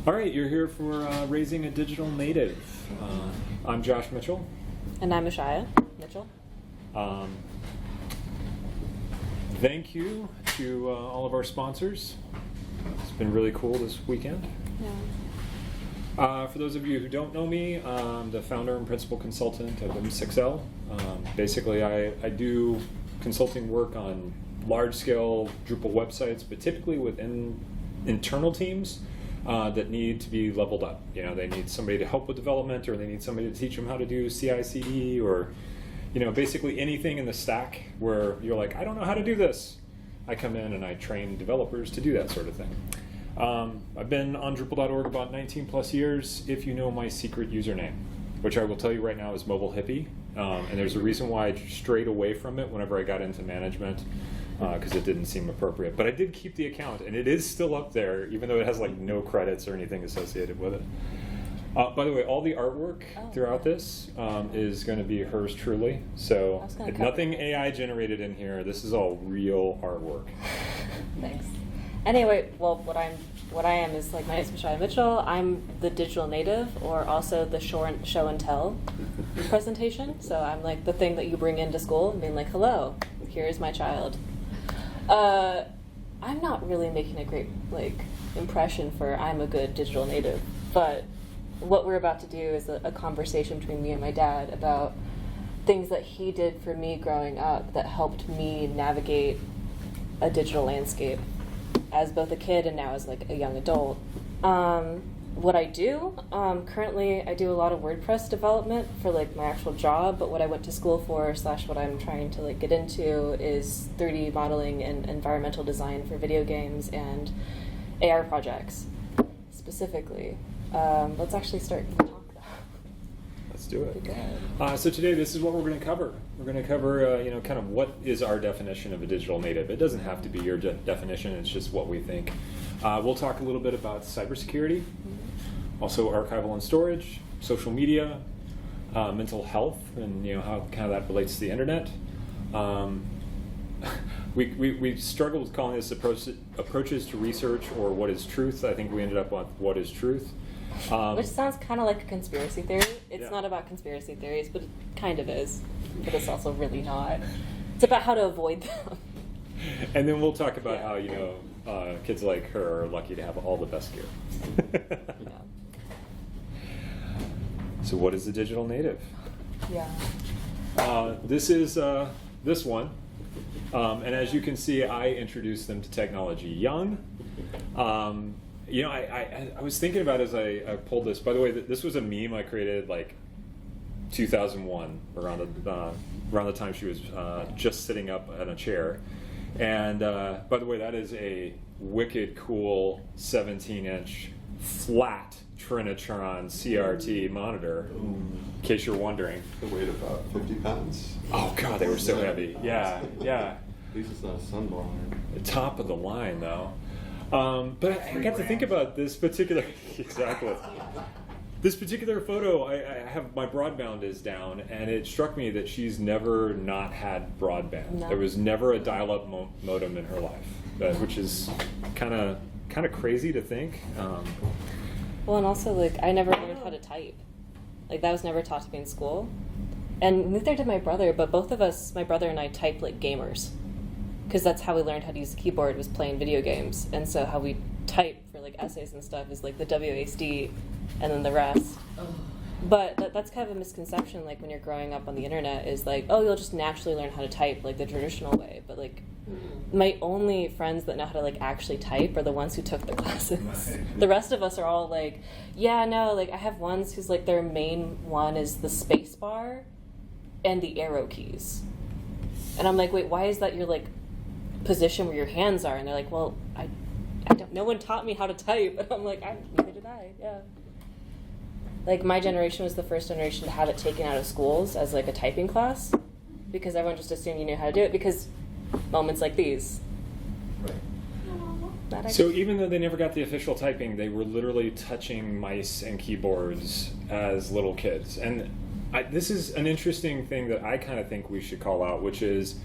All right, you're here for Raising a Digital Native. I'm Josh Mitchell. And I'm Ashaya Mitchell. Thank you to all of our sponsors. It's been really cool this weekend. Yeah. For those of you who don't know me, I'm the founder and principal consultant of M6L. Basically, I do consulting work on large-scale Drupal websites, but typically within internal teams that need to be leveled up. You know, they need somebody to help with development, or they need somebody to teach them how to do CI/CD, or basically anything in the stack where you're like, I don't know how to do this. I come in and I train developers to do that sort of thing. I've been on Drupal.org about 19 plus years, if you know my secret username, which I will tell you right now is Mobile Hippie. And there's a reason why I strayed away from it whenever I got into management, because it didn't seem appropriate. But I did keep the account, and it is still up there, even though it has like no credits or anything associated with it. By the way, all the artwork throughout this is going to be hers truly. So nothing AI generated in here. This is all real artwork. Thanks. Anyway, well, what I am is, like, my name is Ashaya Mitchell. I'm the digital native, or also the show and tell presentation. So I'm like the thing that you bring into school and being like, hello, here's my child. I'm not really making a great impression for I'm a good digital native, but what we're about to do is a conversation between me and my dad about things that he did for me growing up that helped me navigate a digital landscape as both a kid and now as like a young adult. What I do, currently I do a lot of WordPress development for like my actual job, but what I went to school for / what I'm trying to like get into is 3D modeling and environmental design for video games and AR projects specifically. Let's actually start the talk though. Let's do it. So today, this is what we're going to cover. We're going to cover, kind of what is our definition of a digital native. It doesn't have to be your definition. It's just what we think. We'll talk a little bit about cybersecurity, also archival and storage, social media, mental health, and how kind of that relates to the internet. We struggled with calling this approaches to research or what is truth. I think we ended up on what is truth. Which sounds kind of like a conspiracy theory. It's not about conspiracy theories, but it kind of is. But it's also really not. It's about how to avoid them. And then we'll talk about how, kids like her are lucky to have all the best gear. So what is the digital native? Yeah. This is this one. And as you can see, I introduced them to technology young. I was thinking about as I pulled this. By the way, this was a meme I created like 2001, around the time she was just sitting up in a chair. And by the way, that is a wicked cool 17-inch flat Trinitron CRT monitor. In case you're wondering. It weighed about 50 pounds. Oh God, they were so heavy. Yeah. At least it's not a sunblower. Top of the line, though. But I got to think about this particular This particular photo. I have my broadband is down, and it struck me that she's never not had broadband. No. There was never a dial-up modem in her life, which is kind of crazy to think. Well, and also I never learned how to type. That was never taught to me in school, and neither did my brother. But both of us, my brother and I, typed like gamers, because that's how we learned how to use the keyboard, was playing video games. And so how we type for essays and stuff is the WASD and then the rest. But that's kind of a misconception, when you're growing up on the internet, is you'll just naturally learn how to type the traditional way. But my only friends that know how to actually type are the ones who took the classes. Right. The rest of us are all I have ones who's their main one is the space bar and the arrow keys. And I'm wait, why is that your position where your hands are? And they're well, I don't, no one taught me how to type. And I'm neither did I, yeah. My generation was the first generation to have it taken out of schools as a typing class, because everyone just assumed you knew how to do it, because moments like these. Right. So even though they never got the official typing, they were literally touching mice and keyboards as little kids. And this is an interesting thing that I kind of think we should call out, which is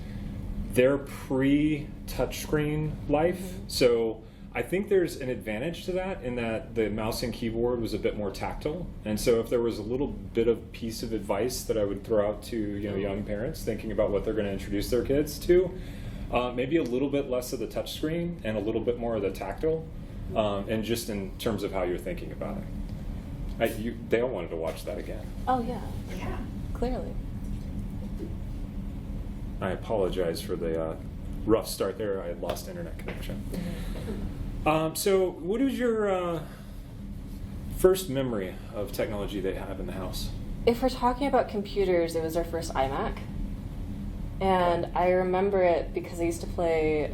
their pre-touchscreen life. Mm-hmm. So I think there's an advantage to that in that the mouse and keyboard was a bit more tactile, and so if there was a little bit of piece of advice that I would throw out to young parents thinking about what they're going to introduce their kids to, maybe a little bit less of the touch screen and a little bit more of the tactile, and just in terms of how you're thinking about it. They all wanted to watch that again. Oh yeah. Yeah. Clearly. I apologize for the rough start there. I had lost internet connection. So what is your first memory of technology that you have in the house? If we're talking about computers, it was our first iMac. And I remember it because I used to play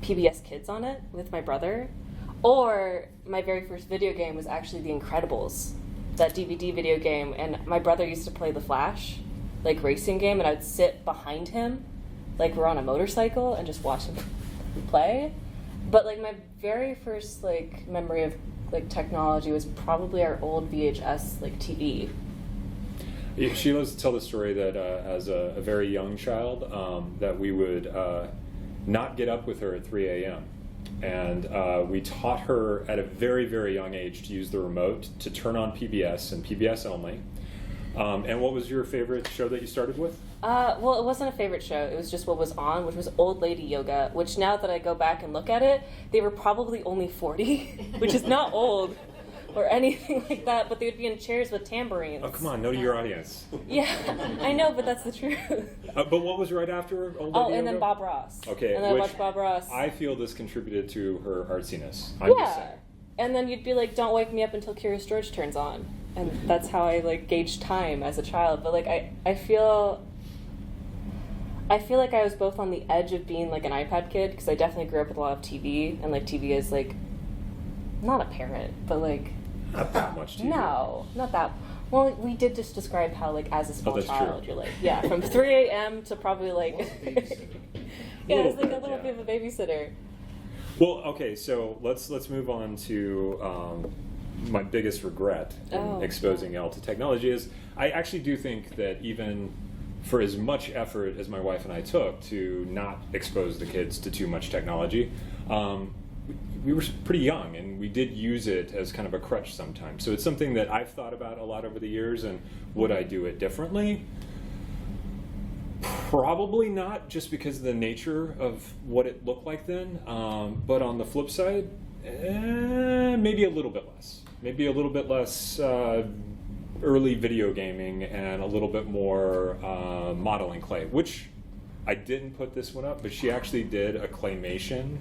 PBS Kids on it with my brother. Or my very first video game was actually The Incredibles, that DVD video game. And my brother used to play The Flash, like racing game, and I would sit behind him, like we're on a motorcycle, and just watch him play. But like my very first like memory of like technology was probably our old VHS like TV. She loves to tell the story that as a very young child, that we would not get up with her at 3 a.m. And we taught her at a very, very young age to use the remote to turn on PBS and PBS only. And what was your favorite show that you started with? Well, it wasn't a favorite show. It was just what was on, which was Old Lady Yoga, which now that I go back and look at it, they were probably only 40, which is not old or anything like that, but they would be in chairs with tambourines. Oh, come on, know to your audience. Yeah, I know, but that's the truth. But what was right after Old Lady Oh, and Yoga? then Bob Ross. Okay, and then I which watched Bob Ross. I feel this contributed to her artsiness. I'm just Yeah, saying. and then you'd be like, "Don't wake me up until Curious George turns on," and that's how I like gauged time as a child. But like, I feel like I was both on the edge of being like an iPad kid because I definitely grew up with a lot of TV, and like TV is like not a parent, but like Not that much TV. no, not that. Well, we did just describe how like as a small that's child, true. you're like from 3 a.m. to probably like yeah, it's like a little yeah. bit of a babysitter. Well, okay, so let's move on to my biggest regret in Oh, exposing y'all to technology is I actually do think that even for as much effort as my wife and I took to not expose the kids to too much technology, we were pretty young and we did use it as kind of a crutch sometimes. So it's something that I've thought about a lot over the years, and would I do it differently? Probably not, just because of the nature of what it looked like then. But on the flip side, maybe a little bit less. Maybe a little bit less early video gaming and a little bit more modeling clay, which I didn't put this one up, but she actually did a claymation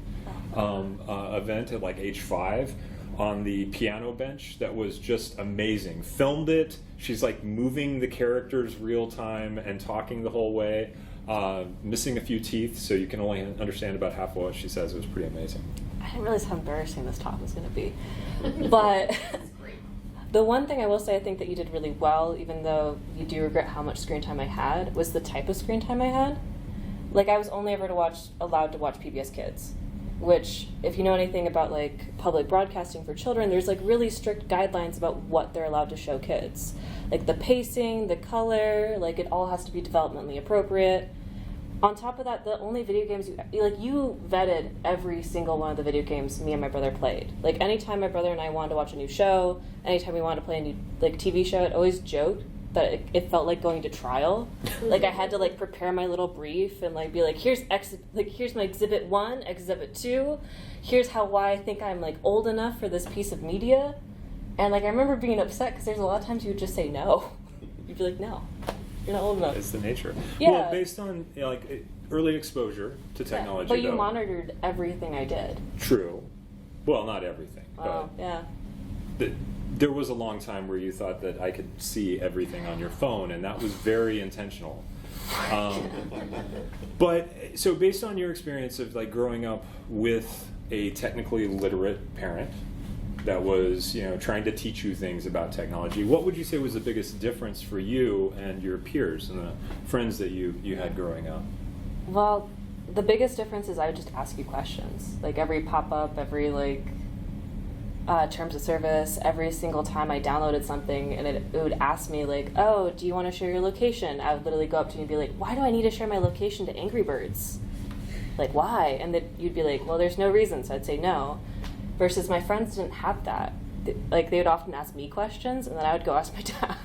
event at like age 5 on the piano bench that was just amazing. Filmed it. She's like moving the characters real time and talking the whole way, missing a few teeth, so you can only understand about half of what she says. It was pretty amazing. I didn't realize how embarrassing this talk was going to be. But the one thing I will say I think that you did really well, even though you do regret how much screen time I had, was the type of screen time I had. Like, I was only ever allowed to watch PBS Kids, which, if you know anything about, like, public broadcasting for children, there's, like, really strict guidelines about what they're allowed to show kids. Like, the pacing, the color, like, it all has to be developmentally appropriate. On top of that, the only video games you vetted every single one of the video games me and my brother played. Like, anytime my brother and I wanted to watch a new show, anytime we wanted to play a new, like, TV show, I'd always joke that it felt like going to trial. Like, I had to, like, prepare my little brief and, like, be like, here's my exhibit 1, exhibit 2, here's why I think I'm, like, old enough for this piece of media. And, like, I remember being upset because there's a lot of times you would just say no. You'd be like, no, you're not old enough. It's the nature. Yeah. Well, based on early exposure to technology, But you though, monitored everything I did. True. Well, not everything. Oh, yeah. But there was a long time where you thought that I could see everything on your phone, and that was very intentional. But so based on your experience of like growing up with a technically literate parent that was, trying to teach you things about technology, what would you say was the biggest difference for you and your peers and the friends that you had growing up? Well, the biggest difference is I would just ask you questions. Like, every pop-up, every, terms of service, every single time I downloaded something, and it would ask me, like, oh, do you want to share your location? I would literally go up to you and be like, why do I need to share my location to Angry Birds? Like, why? And then you'd be like, well, there's no reason, so I'd say no. versus my friends didn't have that. Like, they would often ask me questions, and then I would go ask my dad.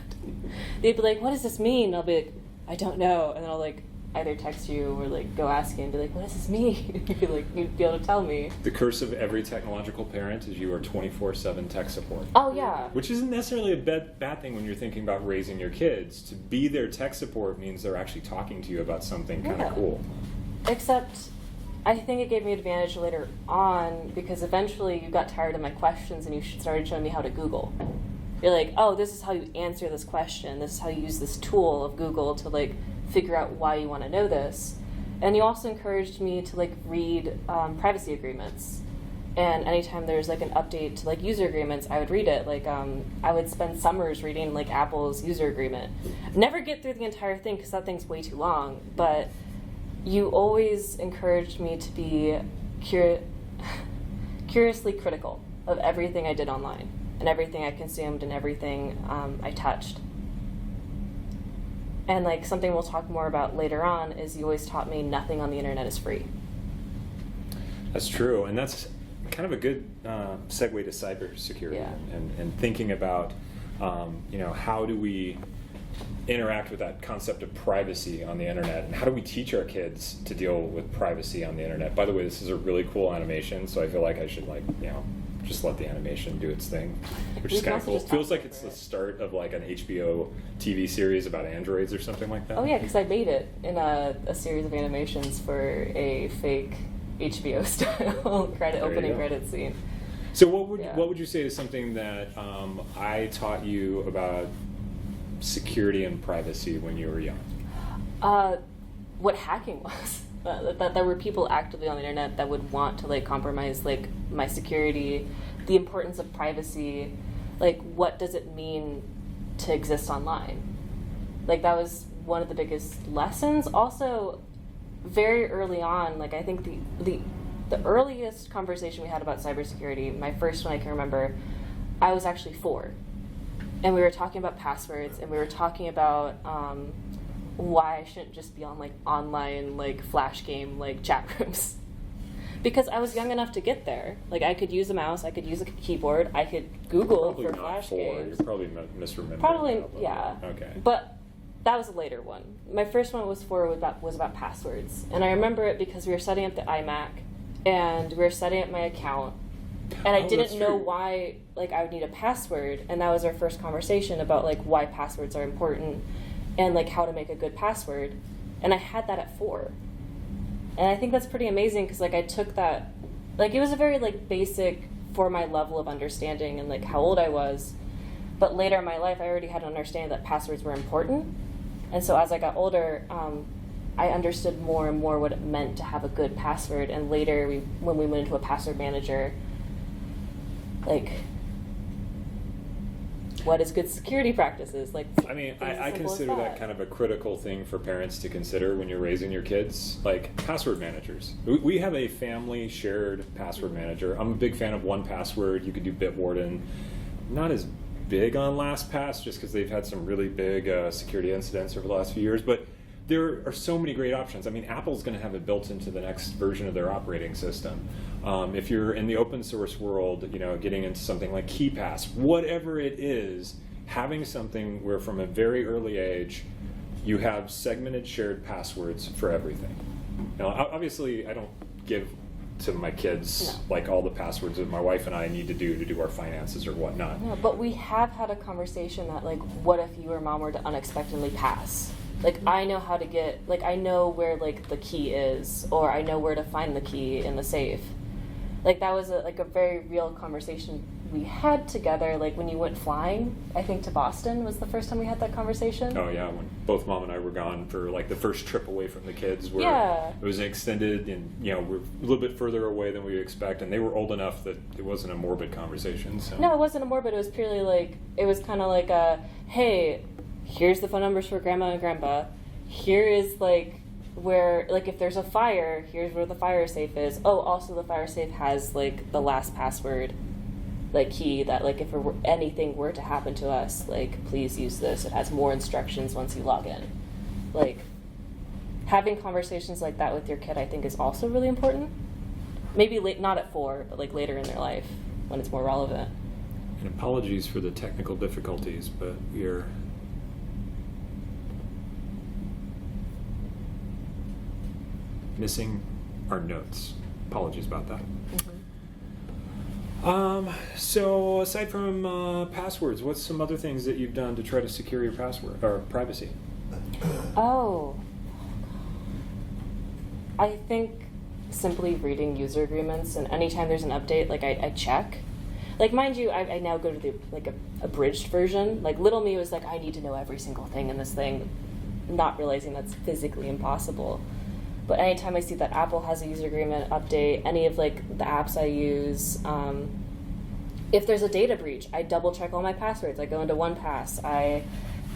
They'd be like, what does this mean? And I'll be like, I don't know. And then I'll, like, either text you or, like, go ask you and be like, what does this mean? You'd be like, you'd be able to tell me. The curse of every technological parent is you are 24/7 tech support. Oh, yeah. Which isn't necessarily a bad thing when you're thinking about raising your kids. To be their tech support means they're actually talking to you about something kind of Yeah. cool. Except, I think it gave me an advantage later on because eventually you got tired of my questions and you started showing me how to Google. You're like, oh, this is how you answer this question. This is how you use this tool of Google to, like, figure out why you want to know this. And you also encouraged me to, like, read privacy agreements. And anytime there's, like, an update to, like, user agreements, I would read it. Like, I would spend summers reading, like, Apple's user agreement. Never get through the entire thing because that thing's way too long. But you always encouraged me to be curiously critical of everything I did online and everything I consumed and everything I touched. And, like, something we'll talk more about later on is you always taught me nothing on the internet is free. That's true, and that's kind of a good segue to cybersecurity Yeah. and thinking about, how do we interact with that concept of privacy on the internet, and how do we teach our kids to deal with privacy on the internet? By the way, this is a really cool animation, so I feel like I should, just let the animation do its thing, which is kind of cool. It feels like it's the start of, like, an HBO TV series about androids or something like that. Oh, yeah, because I made it in a series of animations for a fake HBO style opening credit scene. So what would you say is something that I taught you about security and privacy when you were young? What hacking was. That there were people actively on the internet that would want to, like, compromise, like, my security, the importance of privacy, like, what does it mean to exist online? Like, that was one of the biggest lessons. Also, very early on, like, I think the earliest conversation we had about cybersecurity, my first one I can remember, I was actually 4. And we were talking about passwords, and we were talking about why I shouldn't just be on, like, online, like, flash game, like, chat rooms. Because I was young enough to get there. Like, I could use a mouse, I could use a keyboard, I could Google Probably for not flash 4. games. You're probably misremembering. Probably, that, but- yeah. Okay. But that was a later one. My first one was about passwords. And I remember it because we were setting up the iMac, and we were setting up my account, and I Oh, didn't that's know true. why, like, I would need a password, and that was our first conversation about, like, why passwords are important and, like, how to make a good password. And I had that at 4. And I think that's pretty amazing because, like, I took that, like, it was a very, like, basic for my level of understanding and, like, how old I was. But later in my life, I already had an understanding that passwords were important. And so as I got older, I understood more and more what it meant to have a good password. And later, when we went into a password manager, like, what is good security practices? Like, I mean, things as I simple as consider that kind of a critical thing for parents to consider when you're raising your kids, like password managers. We have a family shared password manager. I'm a big fan of 1Password. You could do Bitwarden. Not as big on LastPass just because they've had some really big security incidents over the last few years, but there are so many great options. I mean, Apple's going to have it built into the next version of their operating system. If you're in the open source world, getting into something like KeePass, whatever it is, having something where from a very early age you have segmented shared passwords for everything. Now, obviously, I don't give to my kids like all the passwords that my wife and I need to do our finances or whatnot. No, but we have had a conversation that, like, what if you or mom were to unexpectedly pass? Like, I know how to get, like, I know where, like, the key is, or I know where to find the key in the safe. Like, that was a very real conversation we had together, like, when you went flying, I think to Boston was the first time we had that conversation. Oh yeah, when both mom and I were gone for, like, the first trip away from the kids, where Yeah. it was extended, and we're a little bit further away than we expect, and they were old enough that it wasn't a morbid conversation. So. No, it wasn't a morbid. It was purely like, it was kind of like a, hey, here's the phone numbers for grandma and grandpa. Here is, like, where, like, if there's a fire, here's where the fire safe is. Oh, also the fire safe has, like, the last password, like, key that, like, if anything were to happen to us, like, please use this. It has more instructions once you log in. Like, having conversations like that with your kid, I think, is also really important. Maybe not at 4, but, like, later in their life. when it's more relevant. And apologies for the technical difficulties, but we're missing our notes. Apologies about that. So aside from passwords, what's some other things that you've done to try to secure your password or privacy? Oh, I think simply reading user agreements, and anytime there's an update, like I check. Like, mind you, I now go to the abridged version. Like, little me was like, I need to know every single thing in this thing, not realizing that's physically impossible. But anytime I see that Apple has a user agreement update, any of the apps I use, if there's a data breach, I double check all my passwords. I go into 1Pass. I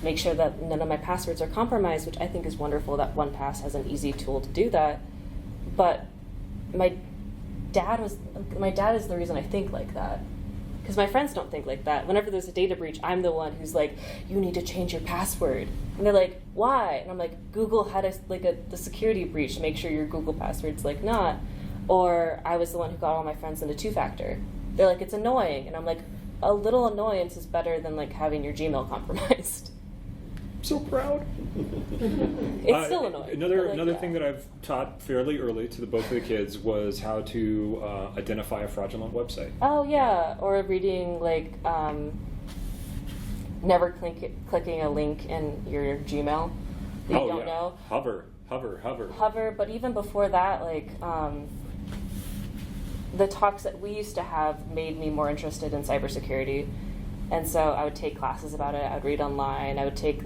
make sure that none of my passwords are compromised, which I think is wonderful that 1Pass has an easy tool to do that. But my dad is the reason I think like that. Because my friends don't think like that. Whenever there's a data breach, I'm the one who's like, you need to change your password. And they're like, why? And I'm like, Google had the security breach to make sure your Google password's not. Or I was the one who got all my friends into two-factor. They're like, it's annoying. And I'm like, a little annoyance is better than having your Gmail compromised. I'm so proud. It's still annoying. Another thing that I've taught fairly early to both of the kids was how to identify a fraudulent website. Oh yeah, or reading never clicking a link in your Gmail that you don't know. Hover. Hover, but even before that, the talks that we used to have made me more interested in cybersecurity. And so I would take classes about it. I would read online. I would take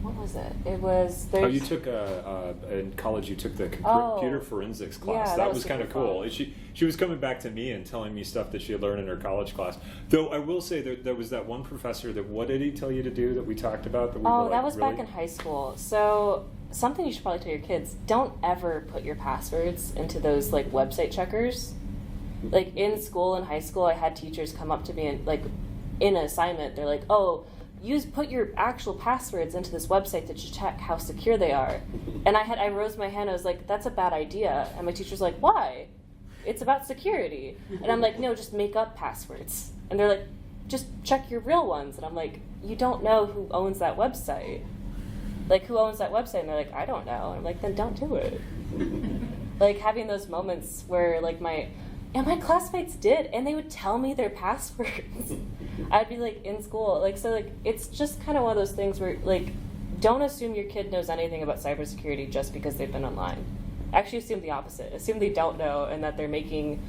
what was it? It was you took in college. You took the computer forensics class. Yeah, that was kind of cool. She was coming back to me and telling me stuff that she had learned in her college class. Though I will say there was that one professor that what did he tell you to do that we talked about? That was back in high school. So something you should probably tell your kids: don't ever put your passwords into those website checkers. In school, in high school, I had teachers come up to me and in an assignment, they're like, oh, put your actual passwords into this website to check how secure they are. And I rose my hand, I was like, that's a bad idea. And my teacher's like, why? It's about security. And I'm like, no, just make up passwords. And they're like, just check your real ones. And I'm like, you don't know who owns that website. Who owns that website? And they're like, I don't know. And I'm like, then don't do it. Having those moments where my classmates did, and they would tell me their passwords. I'd be in school, it's just kind of one of those things where don't assume your kid knows anything about cybersecurity just because they've been online. Actually, assume the opposite. Assume they don't know, and that they're making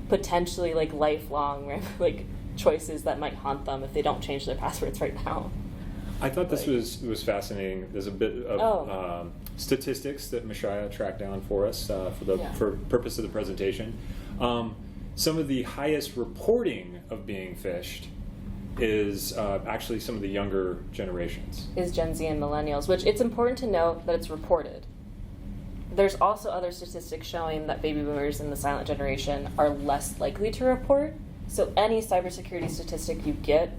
potentially lifelong choices that might haunt them if they don't change their passwords right now. I thought this was fascinating. There's a bit of statistics that Mashaya tracked down for us for purpose of the presentation. Some of the highest reporting of being phished is actually some of the younger generations. Is Gen Z and millennials, which it's important to note that it's reported. There's also other statistics showing that baby boomers and the silent generation are less likely to report. So any cybersecurity statistic you get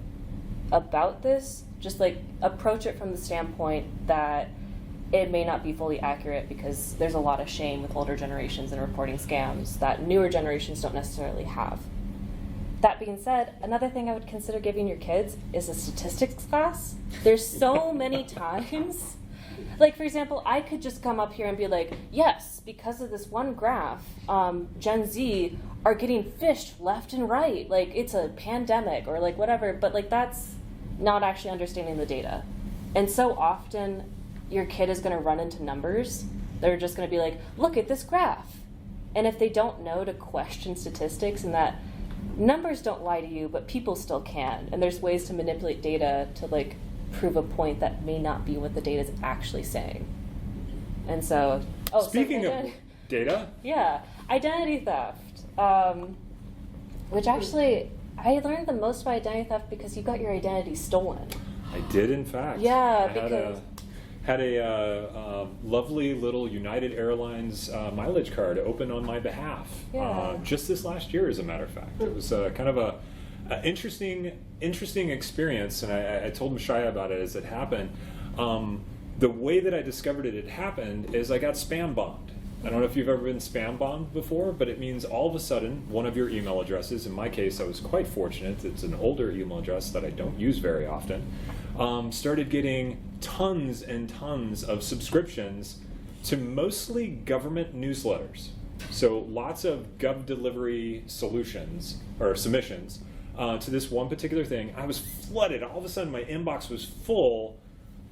about this, just approach it from the standpoint that it may not be fully accurate because there's a lot of shame with older generations in reporting scams that newer generations don't necessarily have. That being said, another thing I would consider giving your kids is a statistics class. There's so many times. For example, I could just come up here and be like, yes, because of this one graph, Gen Z are getting phished left and right. It's a pandemic or whatever, but that's not actually understanding the data. And so often, your kid is going to run into numbers. They're just going to be like, look at this graph. And if they don't know to question statistics and that numbers don't lie to you, but people still can. And there's ways to manipulate data to prove a point that may not be what the data is actually saying. And so, speaking of data? Yeah, identity theft. Which actually, I learned the most about identity theft because you got your identity stolen. I did, in fact. Yeah, had a lovely little United Airlines mileage card open on my behalf just this last year, as a matter of fact. It was kind of a interesting experience, and I told Mashaya about it as it happened. The way that I discovered it had happened is I got spam bombed. I don't know if you've ever been spam bombed before, but it means all of a sudden one of your email addresses, in my case I was quite fortunate, it's an older email address that I don't use very often, started getting tons and tons of subscriptions to mostly government newsletters. So lots of gov delivery solutions or submissions to this one particular thing. I was flooded. All of a sudden my inbox was full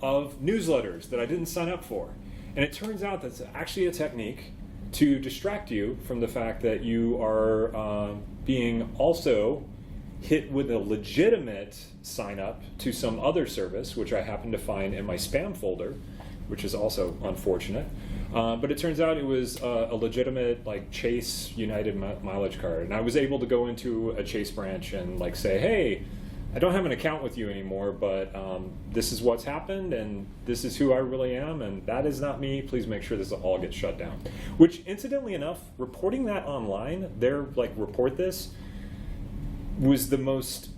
of newsletters that I didn't sign up for. And it turns out that's actually a technique to distract you from the fact that you are being also hit with a legitimate sign up to some other service, which I happened to find in my spam folder, which is also unfortunate. But it turns out it was a legitimate like Chase United mileage card, and I was able to go into a Chase branch and like say, hey, I don't have an account with you anymore, but this is what's happened, and this is who I really am, and that is not me. Please make sure this all gets shut down. Which, incidentally enough, reporting that online, their like report this, was the most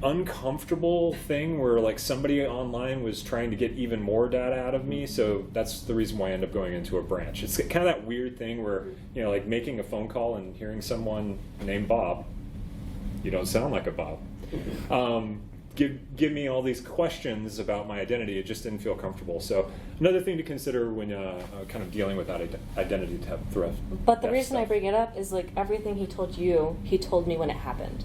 uncomfortable thing where like somebody online was trying to get even more data out of me. So that's the reason why I end up going into a branch. It's kind of that weird thing where, you know, like making a phone call and hearing someone named Bob, you don't sound like a Bob, give me all these questions about my identity. It just didn't feel comfortable. So another thing to consider when kind of dealing with that identity theft. But the reason I bring it up is like everything he told you, he told me when it happened.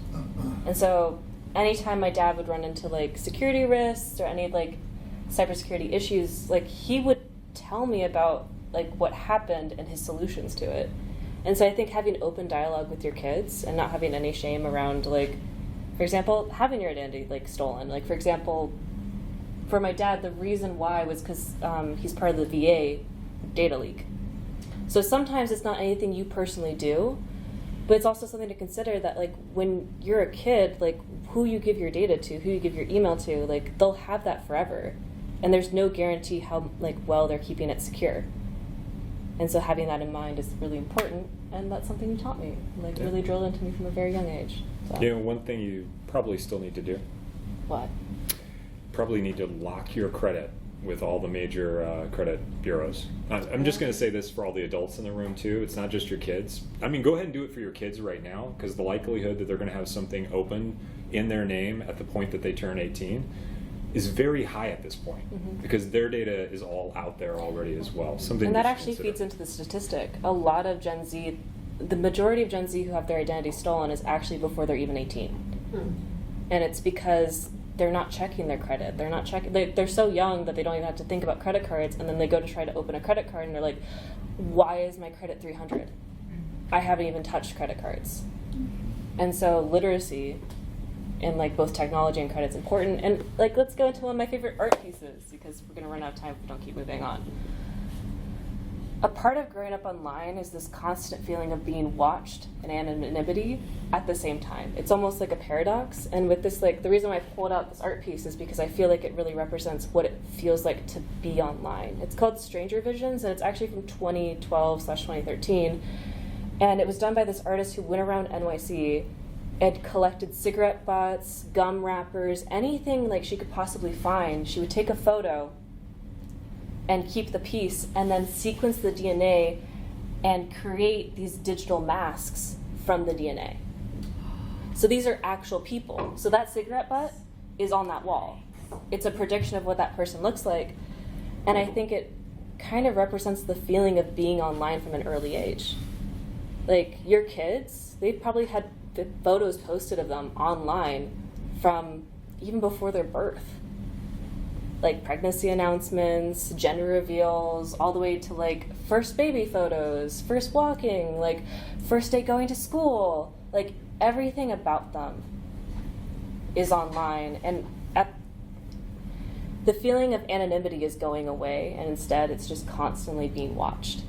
And so anytime my dad would run into like security risks or any like cybersecurity issues, like he would tell me about like what happened and his solutions to it. And so I think having open dialogue with your kids and not having any shame around like, for example, having your identity like stolen. Like for example, for my dad, the reason why was because he's part of the VA data leak. So sometimes it's not anything you personally do, but it's also something to consider that like when you're a kid, like who you give your data to, who you give your email to, like they'll have that forever. And there's no guarantee how like well they're keeping it secure. And so having that in mind is really important, and that's something you taught me, like really drilled into me from a very young age. So. You know, one thing you probably still need to do. What? Probably need to lock your credit with all the major credit bureaus. I'm just going to say this for all the adults in the room too. It's not just your kids. I mean, go ahead and do it for your kids right now, because the likelihood that they're going to have something open in their name at the point that they turn 18 is very high at this point, because their data is all out there already as well. Something and that you should actually consider. feeds into the statistic. A lot of Gen Z, the majority of Gen Z who have their identity stolen is actually before they're even 18. And it's because they're not checking their credit. They're not checking. They're so young that they don't even have to think about credit cards, and then they go to try to open a credit card, and they're like, why is my credit 300? I haven't even touched credit cards. And so literacy in like both technology and credit's important. And like, let's go into one of my favorite art pieces, because we're gonna run out of time if we don't keep moving on. A part of growing up online is this constant feeling of being watched and anonymity at the same time. It's almost like a paradox. And with this, like, the reason why I pulled out this art piece is because I feel like it really represents what it feels like to be online. It's called Stranger Visions, and it's actually from 2012/2013. And it was done by this artist who went around NYC and collected cigarette butts, gum wrappers, anything like she could possibly find. She would take a photo and keep the piece, and then sequence the DNA and create these digital masks from the DNA. So these are actual people. So that cigarette butt is on that wall. It's a prediction of what that person looks like. And I think it kind of represents the feeling of being online from an early age. Like your kids, they've probably had the photos posted of them online from even before their birth. Like pregnancy announcements, gender reveals, all the way to like first baby photos, first walking, like first day going to school. Like everything about them is online, and the feeling of anonymity is going away, and instead it's just constantly being watched.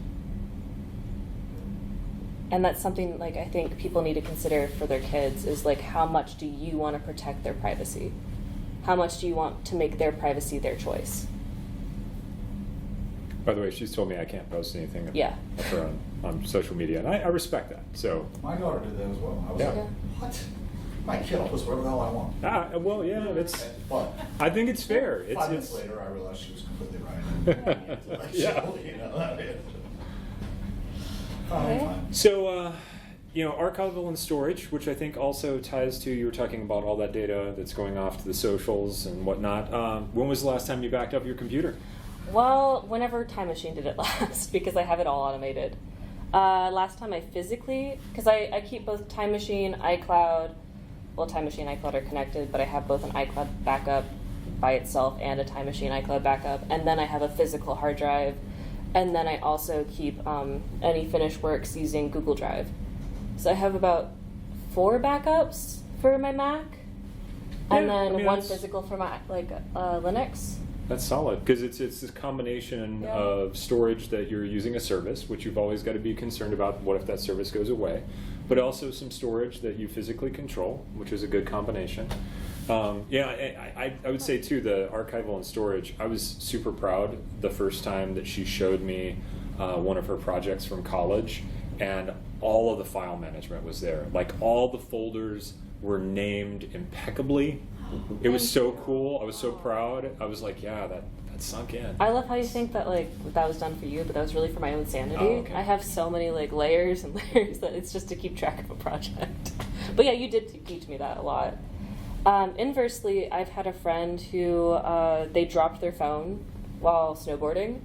And that's something like I think people need to consider for their kids, is like, how much do you want to protect their privacy? How much do you want to make their privacy their choice? By the way, she's told me I can't post anything Yeah. of her on social media, and I respect that. So My daughter did that as well. I was Yeah. like, what? My kid, I'll post whatever the hell I want. well, yeah, it's. But I think it's fair. 5 minutes It's later, I realized she was completely right. Yeah. You know, Fine, fine. So, archival and storage, which I think also ties to, you were talking about all that data that's going off to the socials and whatnot. When was the last time you backed up your computer? Well, whenever Time Machine did it last, because I have it all automated. Last time I physically, because I keep both Time Machine, iCloud. Well, Time Machine and iCloud are connected, but I have both an iCloud backup by itself and a Time Machine iCloud backup, and then I have a physical hard drive, and then I also keep any finished works using Google Drive. So I have about 4 backups for my Mac, and then one physical for my Linux. That's solid, because it's this combination of storage that you're using a service, which you've always got to be concerned about, what if that service goes away, but also some storage that you physically control, which is a good combination. I would say too, the archival and storage, I was super proud the first time that she showed me one of her projects from college, and all of the file management was there. Like, all the folders were named impeccably. It was so cool. I was so proud. I was like, yeah, that sunk in. I love how you think that that was done for you, but that was really for my own sanity. Oh, okay. I have so many layers and layers that it's just to keep track of a project. But yeah, you did teach me that a lot. Inversely, I've had a friend who they dropped their phone while snowboarding,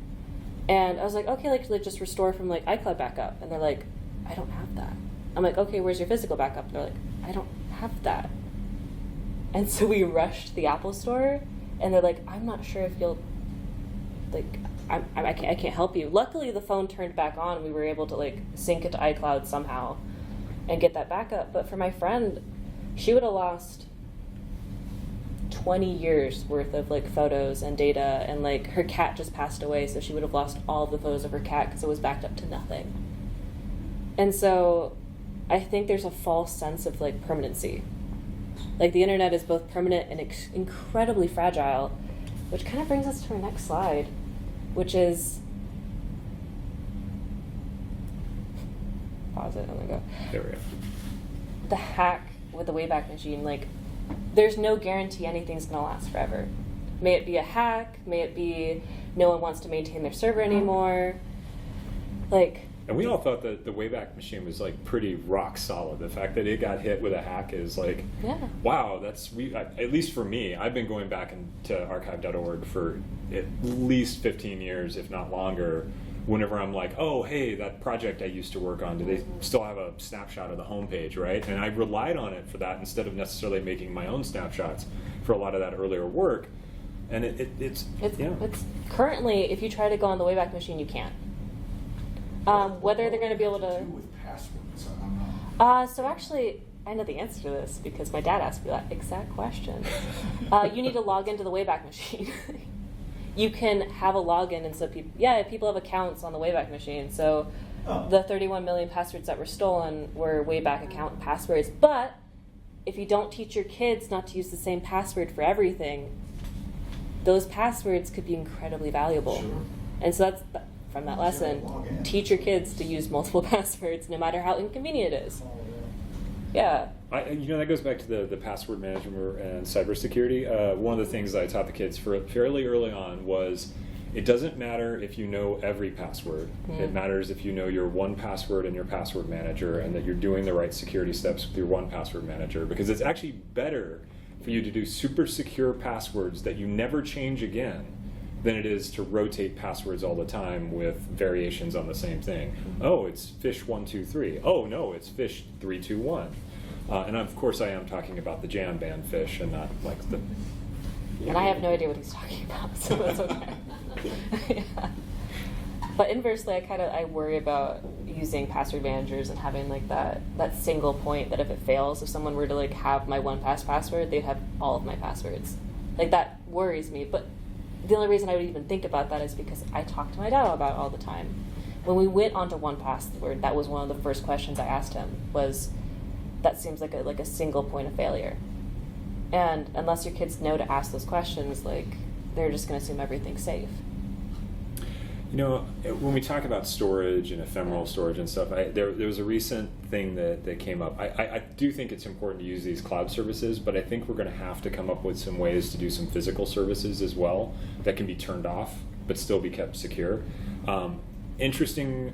and I was like, okay, just restore from iCloud backup, and they're like, I don't have that. I'm like, okay, where's your physical backup? And they're like, I don't have that. And so we rushed to the Apple store, and they're like, I'm not sure if you'll, I can't help you. Luckily, the phone turned back on, and we were able to sync it to iCloud somehow and get that backup. But for my friend, she would have lost 20 years worth of photos and data, and her cat just passed away, so she would have lost all of the photos of her cat because it was backed up to nothing. And so I think there's a false sense of permanency. The internet is both permanent and incredibly fragile, which kind of brings us to our next slide, which is, pause it, I'm gonna go. There we go. The hack with the Wayback Machine, there's no guarantee anything's gonna last forever. May it be a hack, may it be no one wants to maintain their server anymore. And we all thought that the Wayback Machine was pretty rock solid. The fact that it got hit with a hack is wow. At least for me, I've been going back into archive.org for at least 15 years, if not longer. Whenever I'm like, oh, hey, that project I used to work on, do they still have a snapshot of the homepage, right? And I relied on it for that instead of necessarily making my own snapshots for a lot of that earlier work. And it's currently, if you try to go on the Wayback Machine, you can't. Whether they're going to be able to. With passwords, I don't know. So actually, I know the answer to this because my dad asked me that exact question. You need to log into the Wayback Machine. You can have a login, and so people have accounts on the Wayback Machine. So the 31 million passwords that were stolen were Wayback account passwords. But if you don't teach your kids not to use the same password for everything, those passwords could be incredibly valuable. Sure. And so that's from that lesson. Teach your kids to use multiple passwords, no matter how inconvenient it is. Yeah. That goes back to the password management and cybersecurity. One of the things that I taught the kids fairly early on was, it doesn't matter if you know every password. It matters if you know your one password and your password manager, and that you're doing the right security steps with your one password manager, because it's actually better for you to do super secure passwords that you never change again than it is to rotate passwords all the time with variations on the same thing. Oh, it's fish123. Oh no, it's fish321. And of course I am talking about the jam band fish and not the... And I have no idea what he's talking about, so that's okay. Yeah. But inversely, I worry about using password managers and having that single point that if it fails, if someone were to have my one password, they'd have all of my passwords. That worries me. But the only reason I would even think about that is because I talk to my dad about it all the time. When we went onto 1Password, that was one of the first questions I asked him, was, that seems like a single point of failure. And unless your kids know to ask those questions, they're just going to assume everything's safe. When we talk about storage and ephemeral storage and stuff, there was a recent thing that came up. I do think it's important to use these cloud services, but I think we're going to have to come up with some ways to do some physical services as well that can be turned off but still be kept secure. Interesting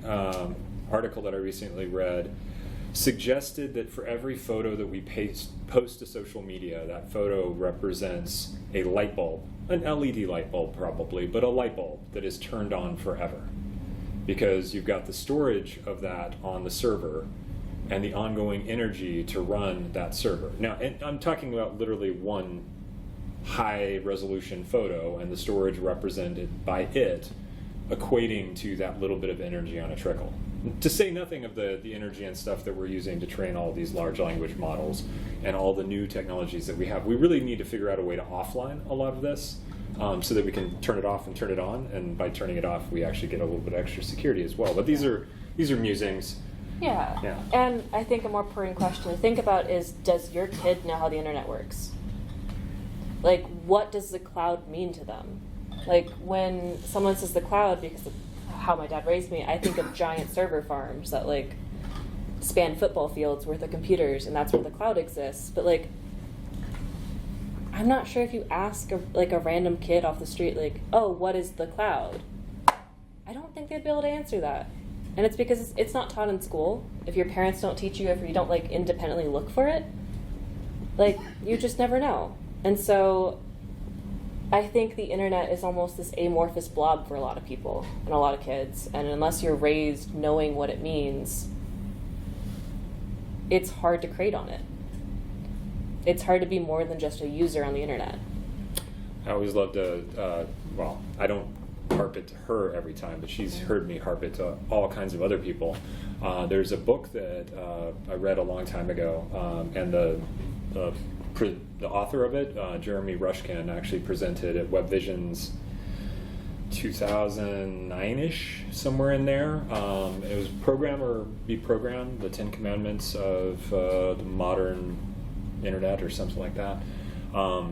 article that I recently read suggested that for every photo that we post to social media, that photo represents a light bulb, an LED light bulb probably, but a light bulb that is turned on forever. Because you've got the storage of that on the server and the ongoing energy to run that server. Now, and I'm talking about literally one high resolution photo and the storage represented by it equating to that little bit of energy on a trickle. To say nothing of the energy and stuff that we're using to train all these large language models and all the new technologies that we have. We really need to figure out a way to offline a lot of this so that we can turn it off and turn it on, and by turning it off we actually get a little bit of extra security as well. But these are musings. Yeah. And I think a more pertinent question to think about is, does your kid know how the internet works? Like, what does the cloud mean to them? Like, when someone says the cloud, because of how my dad raised me, I think of giant server farms that, like, span football fields worth of computers, and that's where the cloud exists. But, like, I'm not sure if you ask, a random kid off the street, like, oh, what is the cloud? I don't think they'd be able to answer that. And it's because it's not taught in school. If your parents don't teach you, if you don't, like, independently look for it, like, you just never know. And so I think the internet is almost this amorphous blob for a lot of people and a lot of kids. And unless you're raised knowing what it means, it's hard to create on it. It's hard to be more than just a user on the internet. I always love to, I don't harp it to her every time, but she's heard me harp it to all kinds of other people. There's a book that I read a long time ago, and the author of it, Jeremy Rushkin, actually presented at WebVision's 2009-ish, somewhere in there. It was Program or Be Programmed, the 10 Commandments of the modern internet or something like that. I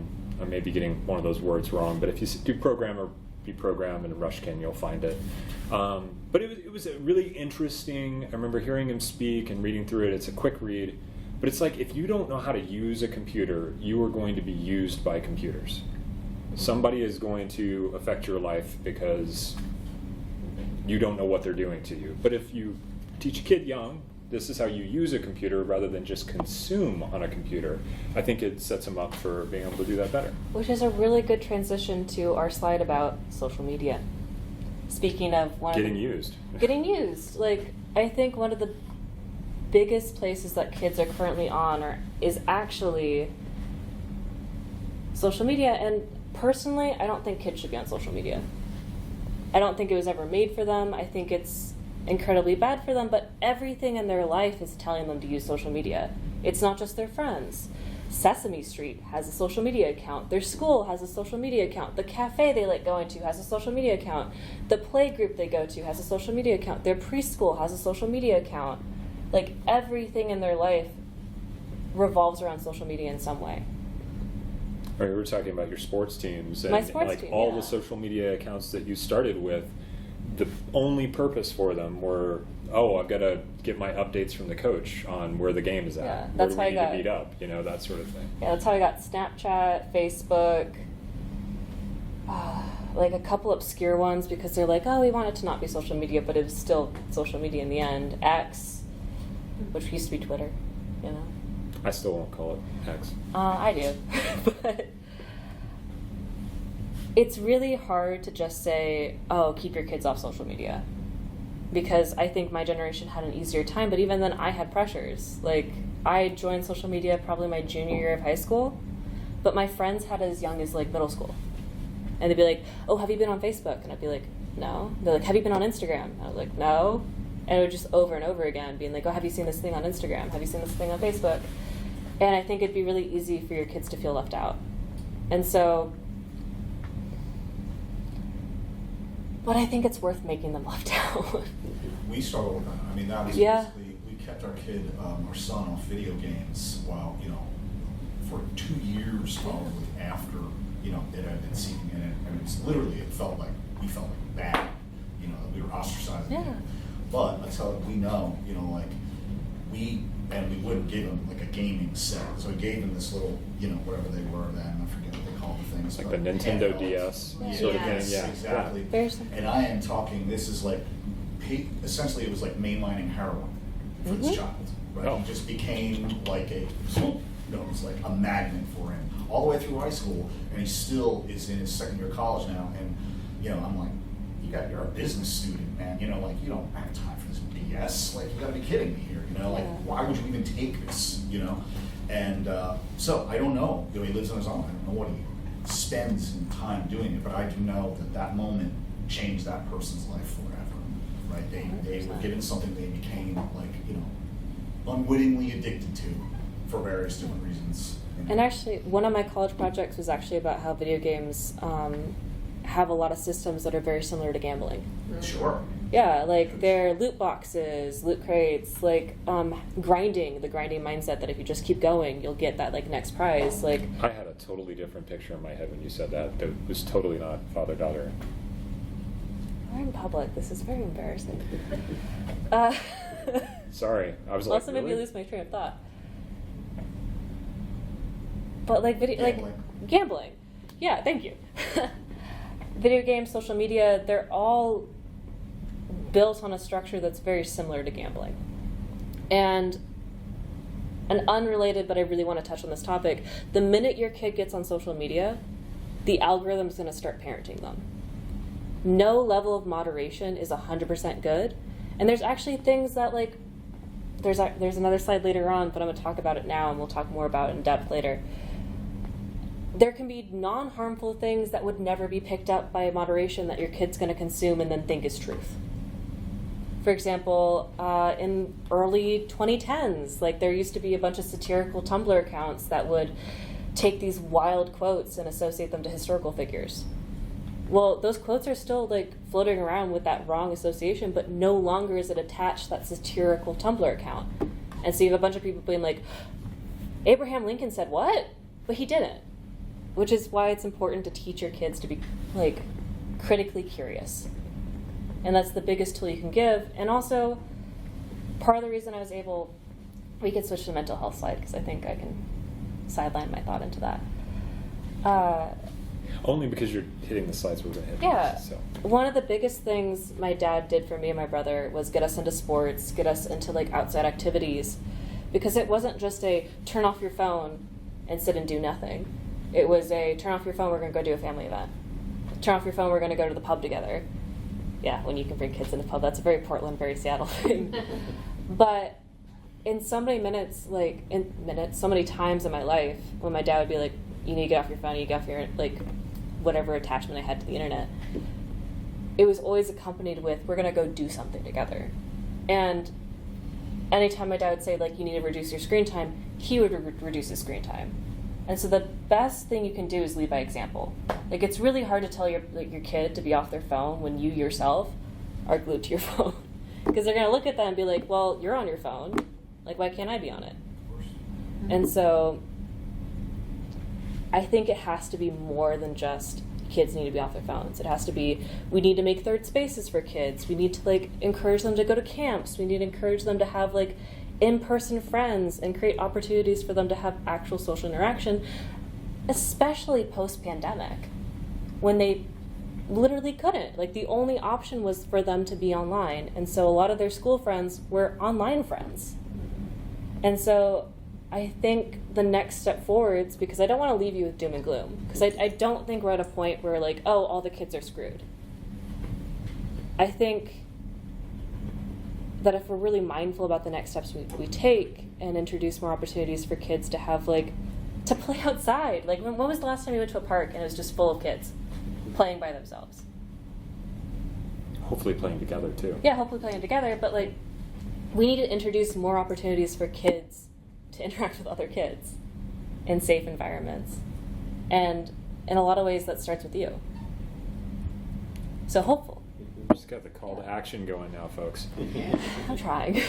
may be getting one of those words wrong, but if you do Program or Be Programmed in Rushkin, you'll find it. But it was a really interesting, I remember hearing him speak and reading through it. It's a quick read. But it's like, if you don't know how to use a computer, you are going to be used by computers. Somebody is going to affect your life because you don't know what they're doing to you. But if you teach a kid young, this is how you use a computer rather than just consume on a computer, I think it sets them up for being able to do that better. Which is a really good transition to our slide about social media. Speaking of getting used. Like, I think one of the biggest places that kids are currently on is actually social media. And personally, I don't think kids should be on social media. I don't think it was ever made for them. I think it's incredibly bad for them, but everything in their life is telling them to use social media. It's not just their friends. Sesame Street has a social media account. Their school has a social media account. The cafe they like going to has a social media account. The play group they go to has a social media account. Their preschool has a social media account. Like, everything in their life revolves around social media in some way. Right, we were talking about your sports teams and My sports team, all yeah. the social media accounts that you started with. The only purpose for them were, I've got to get my updates from the coach on where the game is at. Yeah, where that's do how we I need got, to meet up, that sort of thing. Yeah, that's how I got Snapchat, Facebook, like a couple obscure ones because they're like, we want it to not be social media, but it was still social media in the end. X, which used to be Twitter, I still won't call it X. I do. But it's really hard to just say, keep your kids off social media. Because I think my generation had an easier time, but even then I had pressures. Like, I joined social media probably my junior year of high school, but my friends had it as young as, like, middle school. And they'd be like, have you been on Facebook? And I'd be like, no. They're like, have you been on Instagram? And I was like, no. And it would just over and over again being like, have you seen this thing on Instagram? Have you seen this thing on Facebook? And I think it'd be really easy for your kids to feel left out. And so, but I think it's worth making them left out. We struggled with that. I mean, that was basically, we kept our kid, our son, off video games while, for 2 years probably after, it had been seeping in. And it's literally, we felt like bad, that we were ostracizing him. But that's how we know, we wouldn't give him like a gaming set. So we gave him this little, whatever they were then, I forget what they called the things. Like the Nintendo DS sort of thing, yeah. Exactly. Yeah. And I am talking, this is like essentially it was like mainlining heroin for Mm-hmm. this child. Right? Oh. He just became like it was like a magnet for him all the way through high school, and he still is in his second year of college now. And I'm like, you're a business student, man. Like you don't have time for this BS. Like you got to be kidding me here. Like Yeah. why would you even take this? And so I don't know. He lives on his own. I don't know what he spends in time doing it, but I do know that moment changed that person's life forever. Right? They were 100%. given something they became like unwittingly addicted to for various different reasons. And actually, one of my college projects was actually about how video games have a lot of systems that are very similar to gambling. Sure. Yeah, like they're loot boxes, loot crates, like grinding, the grinding mindset that if you just keep going, you'll get that like next prize. Like I had a totally different picture in my head when you said that. That was totally not father-daughter. we're in public. This is very embarrassing. Sorry, I was like, Also, made me really? lose my train of thought. But like Gambling. gambling. Yeah, thank you. Video games, social media, they're all built on a structure that's very similar to gambling. And unrelated, but I really want to touch on this topic, the minute your kid gets on social media, the algorithm's going to start parenting them. No level of moderation is 100% good. And there's actually things that like, there's another slide later on, but I'm going to talk about it now and we'll talk more about it in depth later. There can be non-harmful things that would never be picked up by moderation that your kid's going to consume and then think is truth. For example, in early 2010s, like there used to be a bunch of satirical Tumblr accounts that would take these wild quotes and associate them to historical figures. Well, those quotes are still like floating around with that wrong association, but no longer is it attached to that satirical Tumblr account. And so you have a bunch of people being like, Abraham Lincoln said what? But he didn't. Which is why it's important to teach your kids to be like critically curious. And that's the biggest tool you can give. And also, part of the reason I was able, we could switch to the mental health slide because I think I can sideline my thought into that. Only because you're hitting the slides we're going to hit. Yeah. So. One of the biggest things my dad did for me and my brother was get us into sports, get us into like outside activities, because it wasn't just a turn off your phone and sit and do nothing. It was a turn off your phone, we're going to go do a family event. Turn off your phone, we're going to go to the pub together. Yeah, when you can bring kids in the pub, that's a very Portland, very Seattle thing. But in so many so many times in my life, when my dad would be like, you need to get off your phone, you get off your, like, whatever attachment I had to the internet, it was always accompanied with, we're going to go do something together. And anytime my dad would say, like, you need to reduce your screen time, he would reduce his screen time. And so the best thing you can do is lead by example. Like, it's really hard to tell your kid to be off their phone when you yourself are glued to your phone. Because they're going to look at that and be like, well, you're on your phone. Like, why can't I be on it? And so I think it has to be more than just kids need to be off their phones. It has to be, we need to make third spaces for kids. We need to, like, encourage them to go to camps. We need to encourage them to have, like, in-person friends and create opportunities for them to have actual social interaction, especially post-pandemic, when they literally couldn't. Like, the only option was for them to be online. And so a lot of their school friends were online friends. And so I think the next step forwards, because I don't want to leave you with doom and gloom, because I don't think we're at a point where, like, oh, all the kids are screwed. I think that if we're really mindful about the next steps we take and introduce more opportunities for kids to have, like, to play outside. Like, when was the last time you went to a park and it was just full of kids playing by themselves? Hopefully playing together, too. Yeah, hopefully playing together, but, like, we need to introduce more opportunities for kids to interact with other kids in safe environments. And in a lot of ways, that starts with you. So hopeful. Just got the call to action going now, folks. I'm trying.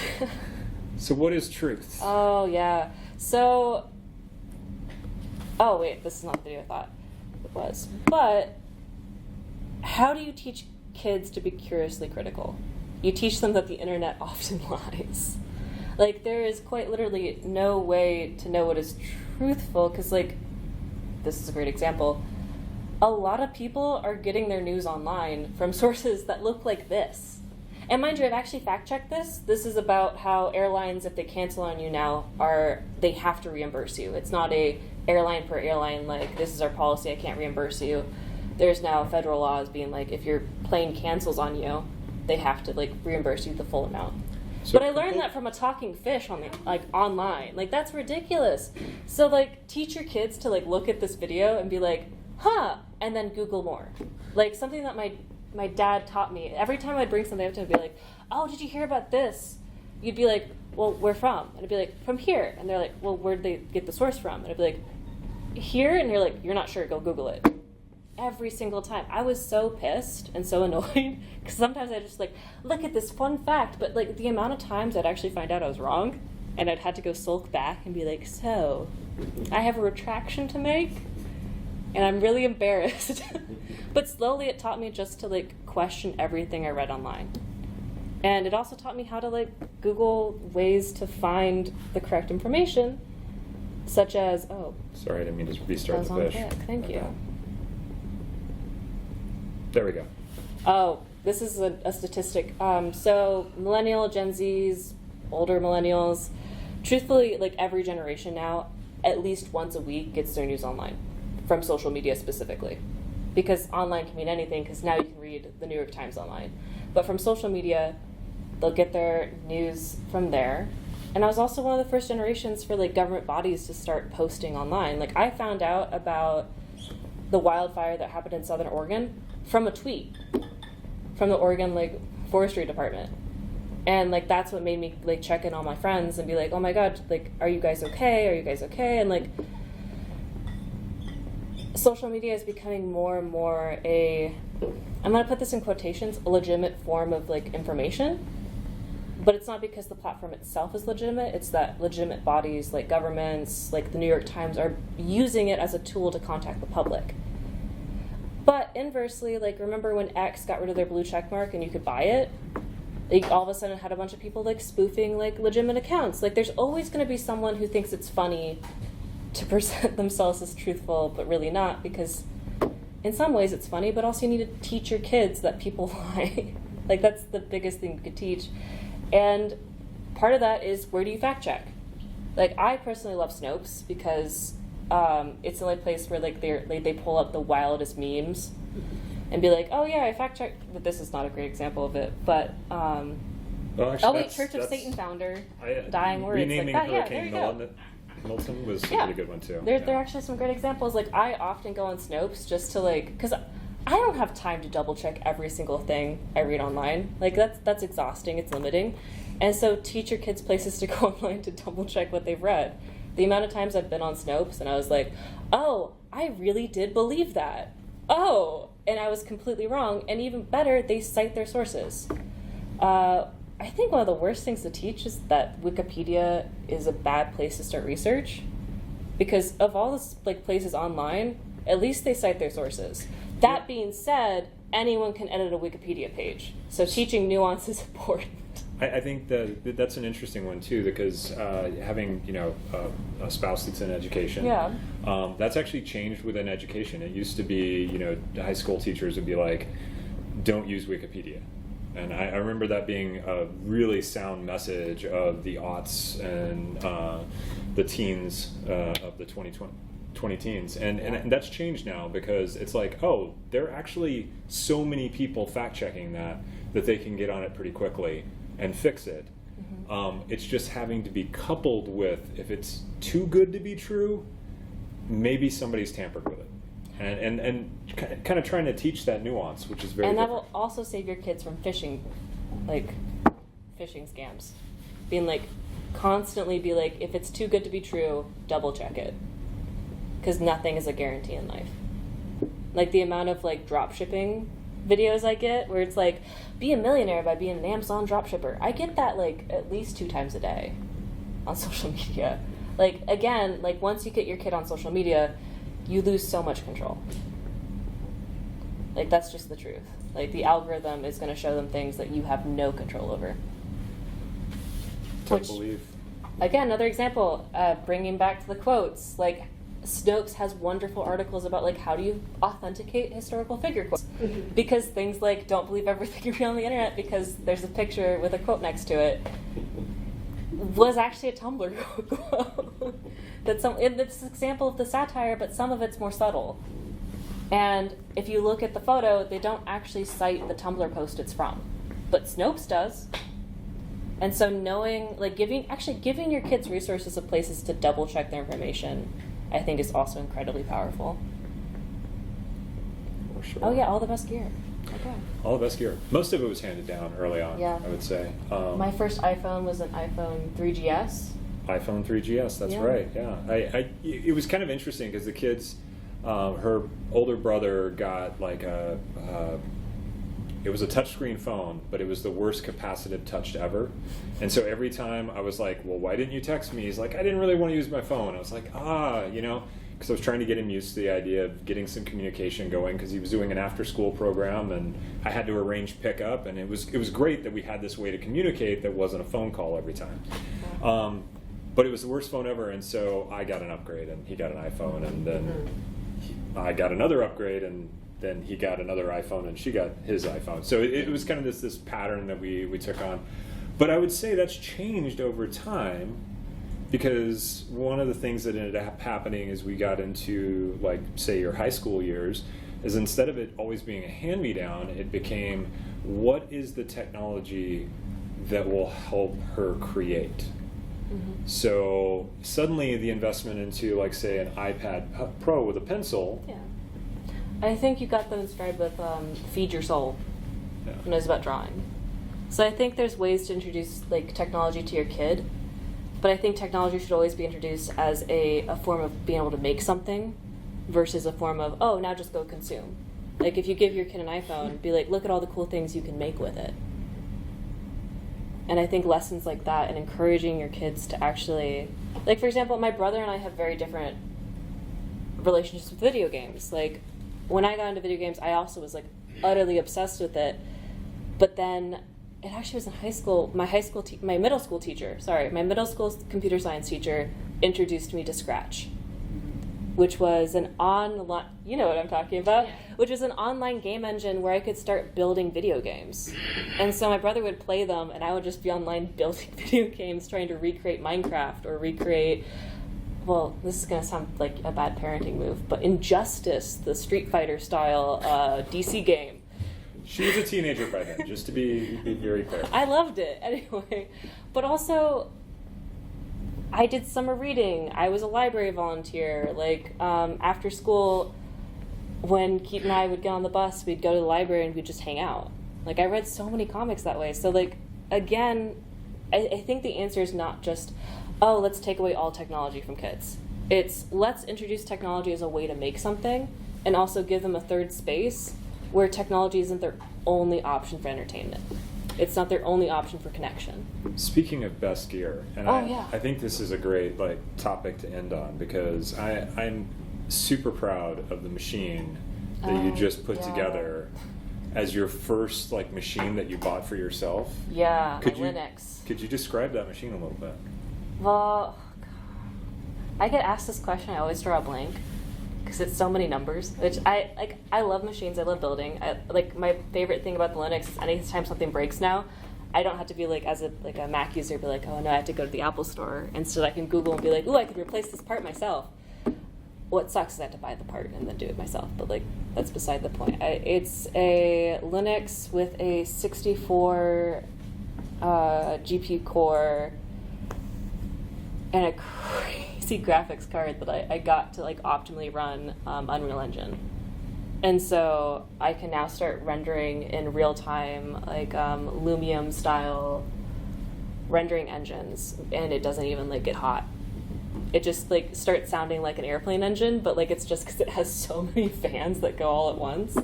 So what is truth? Oh, yeah. So, oh, wait, this is not the video I thought it was. But how do you teach kids to be curiously critical? You teach them that the internet often lies. Like, there is quite literally no way to know what is truthful, because, like, this is a great example. A lot of people are getting their news online from sources that look like this. And mind you, I've actually fact-checked this. This is about how airlines, if they cancel on you now, they have to reimburse you. It's not a airline per airline, like, this is our policy, I can't reimburse you. There's now federal laws being like, if your plane cancels on you, they have to, like, reimburse you the full amount. So But I learned that from a talking fish online. Like, that's ridiculous. So, like, teach your kids to, like, look at this video and be like, huh, and then Google more. Like, something that my dad taught me. Every time I'd bring something up to him, I'd be like, oh, did you hear about this? You'd be like, well, where from? And I'd be like, from here. And they're like, well, where'd they get the source from? And I'd be like, here? And you're like, you're not sure, go Google it. Every single time. I was so pissed and so annoyed because sometimes I just like, look at this fun fact, but like the amount of times I'd actually find out I was wrong and I'd had to go sulk back and be like, so I have a retraction to make and I'm really embarrassed. But slowly it taught me just to like question everything I read online. And it also taught me how to like Google ways to find the correct information, such as, oh, Sorry, I didn't mean to that restart was the on fish. click. Thank you. There we go. Oh, this is a statistic. So millennial, Gen Zs, older millennials, truthfully, like every generation now, at least once a week gets their news online, from social media specifically. Because online can mean anything, because now you can read the New York Times online. But from social media, they'll get their news from there. And I was also one of the first generations for like government bodies to start posting online. Like I found out about the wildfire that happened in Southern Oregon from a tweet from the Oregon like forestry department. And like that's what made me like check in on my friends and be like, oh my god, like are you guys okay? Are you guys okay? And like social media is becoming more and more I'm gonna put this in quotations, a legitimate form of like information. But it's not because the platform itself is legitimate, it's that legitimate bodies like governments, like the New York Times are using it as a tool to contact the public. But inversely, like remember when X got rid of their blue check mark and you could buy it? Like all of a sudden had a bunch of people like spoofing like legitimate accounts. Like there's always gonna be someone who thinks it's funny to present themselves as truthful, but really not, because in some ways it's funny, but also you need to teach your kids that people lie. Like that's the biggest thing you could teach. And part of that is, where do you fact check? Like I personally love Snopes because it's the only place where like they pull up the wildest memes and be like, oh yeah, I fact checked. But this is not a great example of it. But Well, actually, Church of Satan founder, I, dying words renaming like that. Yeah, there Hurricane you go. Milton was a Yeah. pretty good one too. There Yeah. are actually some great examples. Like I often go on Snopes just to like, because I don't have time to double check every single thing I read online. Like that's exhausting. It's limiting. And so teach your kids places to go online to double check what they've read. The amount of times I've been on Snopes and I was like, oh, I really did believe that. Oh, and I was completely wrong. And even better, they cite their sources. I think one of the worst things to teach is that Wikipedia is a bad place to start research, because of all the like places online, at least they cite their sources. That being said, anyone can edit a Wikipedia page, so teaching nuance is important. I think that's an interesting one too, because having a spouse that's in education, Yeah. That's actually changed within education. It used to be high school teachers would be like, don't use Wikipedia. And I remember that being a really sound message of the aughts and the teens of the 20 teens. And that's changed now, because it's like, oh, there are actually so many people fact-checking that they can get on it pretty quickly and fix it. Mm-hmm. It's just having to be coupled with, if it's too good to be true, maybe somebody's tampered with it. And kind of trying to teach that nuance, which is very And that different. will also save your kids from phishing scams. Being like, constantly be like, if it's too good to be true, double check it. Because nothing is a guarantee in life. Like the amount of like drop shipping videos I get where it's like, be a millionaire by being an Amazon dropshipper. I get that like at least 2 times a day on social media. Like again, like once you get your kid on social media, you lose so much control. Like that's just the truth. Like the algorithm is going to show them things that you have no control over. Don't believe. Again, another example, bringing back to the quotes, like Snopes has wonderful articles about like how do you authenticate historical figure quotes, because things like don't believe everything you read on the internet because there's a picture with a quote next to it was actually a Tumblr quote. It's an example of the satire, but some of it's more subtle. And if you look at the photo, they don't actually cite the Tumblr post it's from, but Snopes does. And so knowing, like giving your kids resources of places to double check their information, I think is also incredibly powerful. For sure. Oh yeah, all the best gear. Okay. All the best gear. Most of it was handed down early on, Yeah. I would say. My first iPhone was an iPhone 3GS. iPhone 3GS, that's Yeah. right, yeah. It was kind of interesting because the kids, her older brother got like it was a touchscreen phone, but it was the worst capacitive touched ever. And so every time I was like, well, why didn't you text me? He's like, I didn't really want to use my phone. I was like, because I was trying to get him used to the idea of getting some communication going because he was doing an after-school program and I had to arrange pickup, and it was great that we had this way to communicate that wasn't a phone call every time. But it was the worst phone ever, and so I got an upgrade and he got an iPhone, and then I got another upgrade, and then he got another iPhone and she got his iPhone. So it was kind of this pattern that we took on. But I would say that's changed over time, because one of the things that ended up happening as we got into, like, say, your high school years, is instead of it always being a hand-me-down, it became, what is the technology that will help her create? Mm-hmm. So suddenly the investment into, like, say, an iPad Pro with a pencil. Yeah. I think you got them inspired with Feed Your Soul, when it was about drawing. So I think there's ways to introduce like technology to your kid, but I think technology should always be introduced as a form of being able to make something versus a form of, oh, now just go consume. Like if you give your kid an iPhone, be like, look at all the cool things you can make with it. And I think lessons like that and encouraging your kids to actually, like for example, my brother and I have very different relationships with video games. Like when I got into video games, I also was like utterly obsessed with it. But then it actually was in high school. My middle school computer science teacher introduced me to Scratch, which was an online, you know what I'm talking about, Yeah. which was an online game engine where I could start building video games. And so my brother would play them, and I would just be online building video games, trying to recreate Minecraft or recreate, well, this is going to sound like a bad parenting move, but Injustice, the Street Fighter style DC game. She was a teenager by then, just to be very clear. I loved it anyway. But also, I did summer reading. I was a library volunteer. Like, after school, when Keaton and I would get on the bus, we'd go to the library and we'd just hang out. Like, I read so many comics that way. So, like, again, I think the answer is not just, oh, let's take away all technology from kids. It's, let's introduce technology as a way to make something and also give them a third space where technology isn't their only option for entertainment. It's not their only option for connection. Speaking of best gear, and I think this is a great topic to end on, because I'm super proud of the machine that you just put together as your first machine that you bought for yourself. Yeah, Linux. Could you describe that machine a little bit? Well, I get asked this question, I always draw a blank, because it's so many numbers, which I love machines, I love building. My favorite thing about the Linux is anytime something breaks now, I don't have to be as a Mac user, be like, oh no, I have to go to the Apple store. Instead I can Google and be like, ooh, I could replace this part myself. What sucks is I have to buy the part and then do it myself, but that's beside the point. It's a Linux with a 64 GPU core and a crazy graphics card that I got to optimally run Unreal Engine. And so I can now start rendering in real time, Lumium style rendering engines, and it doesn't even get hot. It just starts sounding like an airplane engine, but it's just because it has so many fans that go all at once.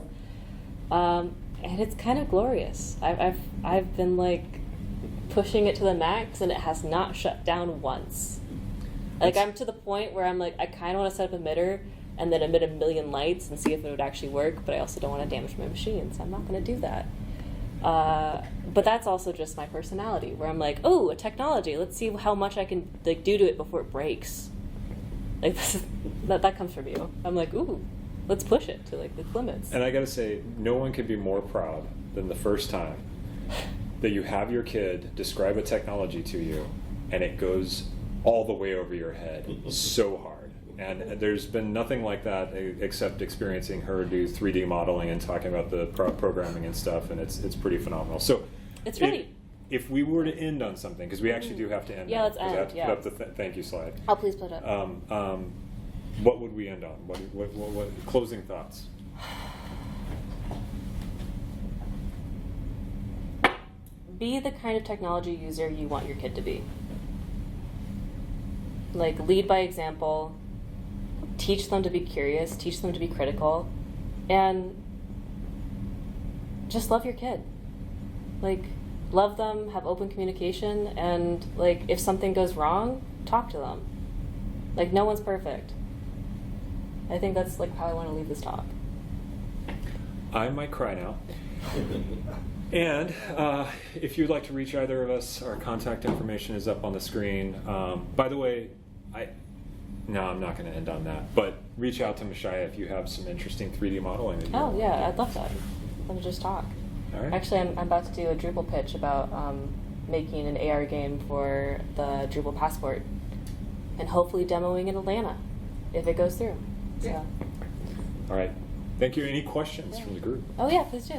And it's kind of glorious. I've been pushing it to the max, and it has not shut down once. I'm to the point where I'm I kind of want to set up a emitter and then emit a million lights and see if it would actually work, but I also don't want to damage my machine, so I'm not going to do that. But that's also just my personality, where I'm oh, a technology, let's see how much I can do to it before it breaks. Like that comes from you. I'm like, ooh, let's push it to like the limits. And I got to say, no one could be more proud than the first time that you have your kid describe a technology to you, and it goes all the way over your head so hard. And there's been nothing like that except experiencing her do 3D modeling and talking about the programming and stuff, and it's pretty phenomenal. So it's really. If we were to end on something, because we actually do have to end. Yeah, now, let's 'cause I have end. to Yeah. put up the thank you slide. Oh, please put it up. What would we end on? What closing thoughts? Be the kind of technology user you want your kid to be. Like, lead by example, teach them to be curious, teach them to be critical, and just love your kid. Like, love them, have open communication, and like, if something goes wrong, talk to them. Like, no one's perfect. I think that's like how I want to leave this talk. I might cry now. And if you'd like to reach either of us, our contact information is up on the screen. By the way, I'm not going to end on that. But reach out to Mashaya if you have some interesting 3D modeling. That you Oh want yeah, to I'd love that. Let me just talk. All right. Actually, I'm about to do a Drupal pitch about making an AR game for the Drupal Passport, and hopefully demoing in Atlanta if it goes through. So. All right. Thank you. Any questions from the group? Oh yeah, please do.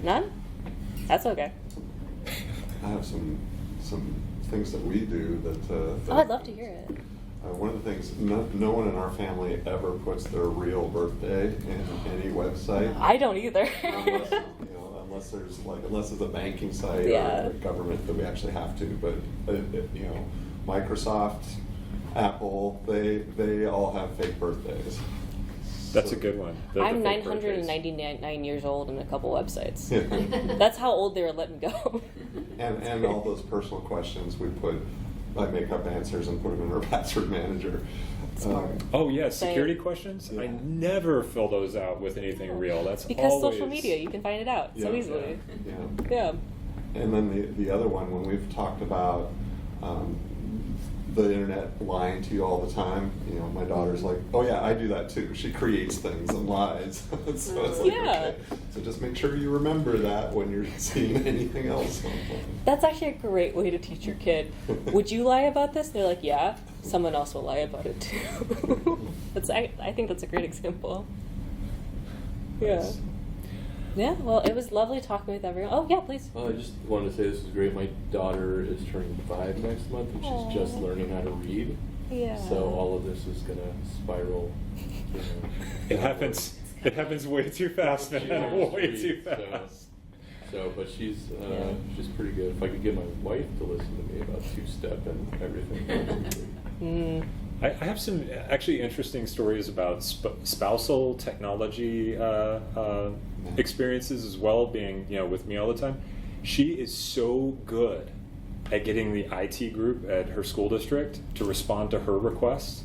None? That's okay. I have some things that we do that. Oh, I'd love to hear it. One of the things, no one in our family ever puts their real birthday in any website. I don't either. unless it's a banking site Yeah. or government that we actually have to. But Microsoft, Apple, they all have fake birthdays. That's So- a good one. I'm fake birthdays. 999 years old in a couple websites. Yeah. That's how old they were letting go. And all those personal questions I make up answers and put them in our password manager. Oh yeah, Same. security questions. Yeah. I never fill those out with anything real. That's Because always... social media, you can find it out so Yeah, easily. yeah. Yeah. And then the other one, when we've talked about the internet lying to you all the time, my daughter's like, oh yeah, I do that too. She creates things and lies. So it's like, Yeah. okay. So just make sure you remember that when you're seeing anything else online. That's actually a great way to teach your kid. Would you lie about this? They're like, yeah. Someone else will lie about it too. I think that's a great example. Yeah. Nice. Yeah, well, it was lovely talking with everyone. Oh, yeah, please. I just wanted to say this is great. My daughter is turning 5 next month, and she's just Aw. learning how to read. Yeah. So all of this is gonna spiral. It happens. It happens way too fast, man. She learns to Way read, too fast. But she's Yeah. pretty good. If I could get my wife to listen to me about 2-step and everything. That would be great. I have some actually interesting stories about spousal technology experiences as well, being with me all the time. She is so good at getting the IT group at her school district to respond to her requests,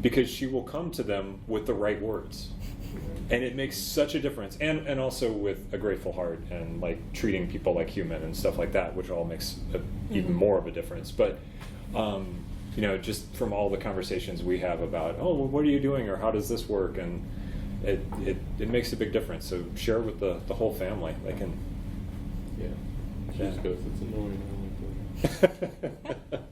because she will come to them with the right words. And it makes such a difference, and also with a grateful heart and like treating people like human and stuff like that, which all makes even more of a difference. But just from all the conversations we have about, oh, well, what are you doing, or how does this work, and it makes a big difference. So share with the whole family. They can. Yeah. She Yeah. just goes, it's annoying. I don't like that.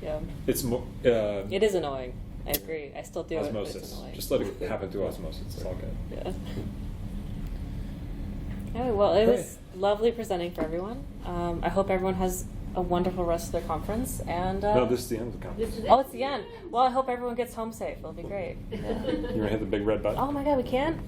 Yeah. It's more. It is annoying. I agree. I still do it, but it's osmosis. annoying. Just let it happen through osmosis. It's all good. Yeah. Anyway, well, it was lovely presenting for everyone. I hope everyone has a wonderful rest of their conference. And No, this is the end of the conference. oh, it's the end. Well, I hope everyone gets home safe. It'll be great. Yeah. You want to hit the big red button? Oh my God, we can?